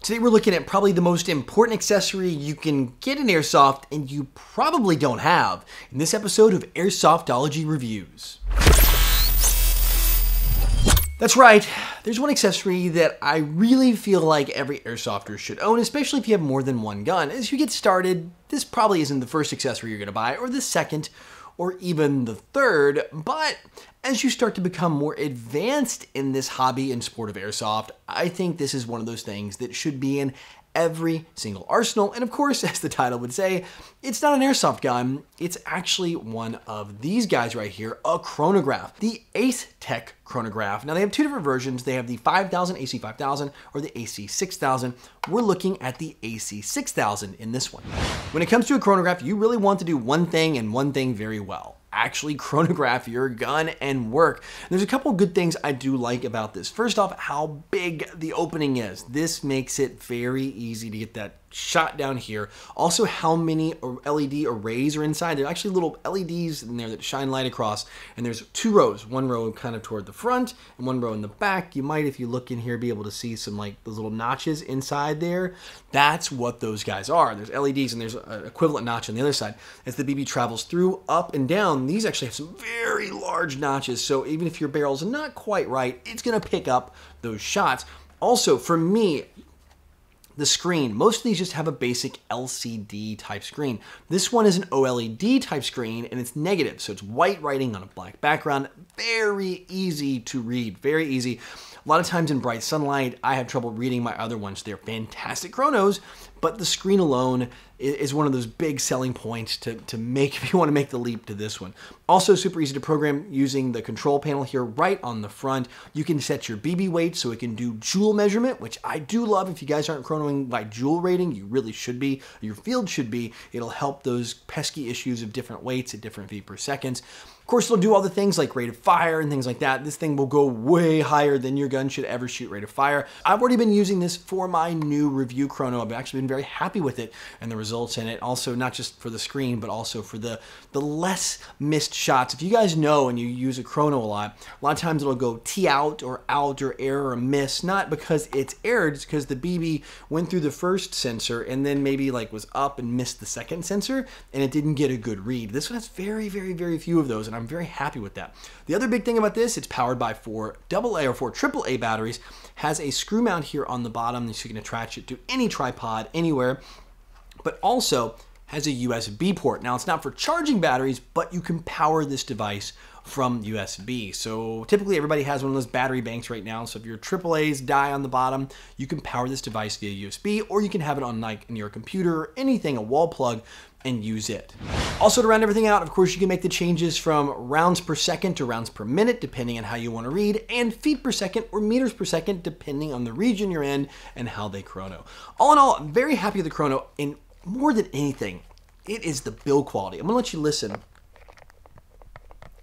Today we're looking at probably the most important accessory you can get in Airsoft and you probably don't have in this episode of Airsoftology Reviews. That's right, there's one accessory that I really feel like every Airsofter should own, especially if you have more than one gun. As you get started, this probably isn't the first accessory you're going to buy, or the second, or even the third, but as you start to become more advanced in this hobby and sport of Airsoft, I think this is one of those things that should be in every single arsenal. And of course, as the title would say, it's not an Airsoft gun, it's actually one of these guys right here, a chronograph, the Ace-Tech chronograph. Now they have two different versions. They have the 5000 AC5000 or the AC6000. We're looking at the AC6000 in this one. When it comes to a chronograph, you really want to do one thing and one thing very well. Actually chronograph your gun and work. There's a couple good things I do like about this. First off, how big the opening is. This makes it very easy to get that shot down here. Also, how many LED arrays are inside. There are actually little LEDs in there that shine light across, and there's two rows. One row kind of toward the front and one row in the back. You might, if you look in here, be able to see some like those little notches inside there. That's what those guys are. There's LEDs and there's an equivalent notch on the other side. As the BB travels through, up and down, these actually have some very large notches, so even if your barrel's not quite right, it's gonna pick up those shots. Also, for me, the screen, most of these just have a basic LCD type screen. This one is an OLED type screen and it's negative, so it's white writing on a black background. Very easy to read, very easy. A lot of times in bright sunlight, I have trouble reading my other ones. They're fantastic chronos, but the screen alone is one of those big selling points to make if you want to make the leap to this one. Also super easy to program using the control panel here right on the front. You can set your BB weight so it can do joule measurement, which I do love. If you guys aren't chronoing by joule rating, you really should be. Your field should be. It'll help those pesky issues of different weights at different V per seconds. Of course, it'll do all the things like rate of fire and things like that. This thing will go way higher than your gun should ever shoot rate of fire. I've already been using this for my new review chrono. I've actually been very happy with it and the results in it. Also, not just for the screen, but also for the less missed shots. If you guys know and you use a chrono a lot of times it'll go T out or error or miss, not because it's errored, it's because the BB went through the first sensor and then maybe like was up and missed the second sensor and it didn't get a good read. This one has very, very, very few of those, and I'm very happy with that. The other big thing about this, it's powered by 4 AA or 4 AAA batteries, has a screw mount here on the bottom so you can attach it to any tripod anywhere, but also has a USB port. Now it's not for charging batteries, but you can power this device from USB. So typically everybody has one of those battery banks right now. So if your AAAs die on the bottom, you can power this device via USB, or you can have it on like in your computer or anything, a wall plug, and use it. Also, to round everything out, of course, you can make the changes from rounds per second to rounds per minute, depending on how you want to read, and feet per second or meters per second, depending on the region you're in and how they chrono. All in all, I'm very happy with the chrono, and more than anything, it is the build quality. I'm gonna let you listen.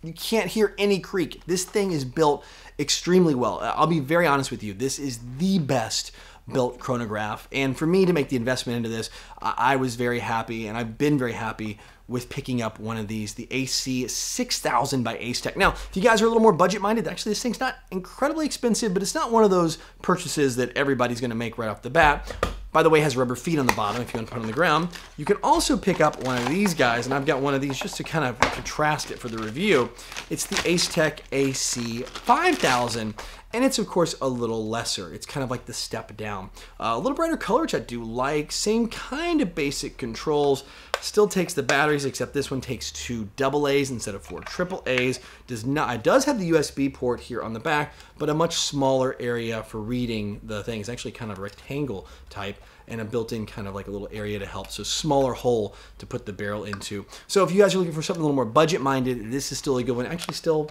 You can't hear any creak. This thing is built extremely well. I'll be very honest with you. This is the best built chronograph, and for me to make the investment into this, I was very happy, and I've been very happy with picking up one of these, the AC6000 by Ace-Tech. Now, if you guys are a little more budget-minded, actually this thing's not incredibly expensive, but it's not one of those purchases that everybody's gonna make right off the bat. By the way, it has rubber feet on the bottom if you want to put it on the ground. You can also pick up one of these guys, and I've got one of these just to kind of contrast it for the review. It's the Ace-Tech AC5000, and it's of course a little lesser. It's kind of like the step down. A little brighter color, which I do like. Same kind of basic controls. Still takes the batteries, except this one takes 2 AA's instead of 4 AA's. It does have the USB port here on the back, but a much smaller area for reading the thing. It's actually kind of rectangle type, and a built-in kind of like a little area to help, so smaller hole to put the barrel into. So if you guys are looking for something a little more budget-minded, this is still a good one. Actually still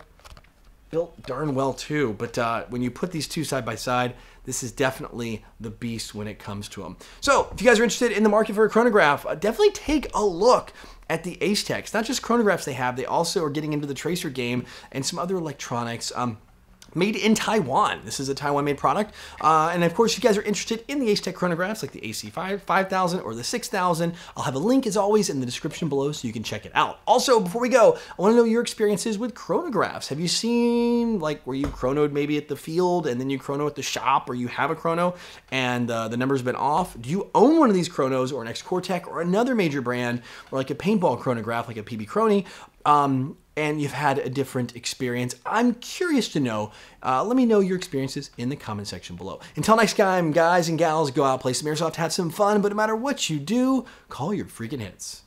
built darn well too, but when you put these two side by side, this is definitely the beast when it comes to them. So if you guys are interested in the market for a chronograph, definitely take a look at the Ace-Tech. It's not just chronographs they have also are getting into the tracer game and some other electronics. made in Taiwan. This is a Taiwan-made product. And of course, if you guys are interested in the Ace-Tech chronographs, like the AC5 5000 or the 6000, I'll have a link, as always, in the description below so you can check it out. Also, before we go, I want to know your experiences with chronographs. Have you seen, like, where you chronoed maybe at the field and then you chrono at the shop, or you have a chrono and the number's been off? Do you own one of these chronos, or an X-Cortec, or another major brand, or like a paintball chronograph, like a PB Chrony? And you've had a different experience? I'm curious to know. Let me know your experiences in the comment section below. Until next time, guys and gals, go out, play some airsoft, have some fun, but no matter what you do, call your freaking hits.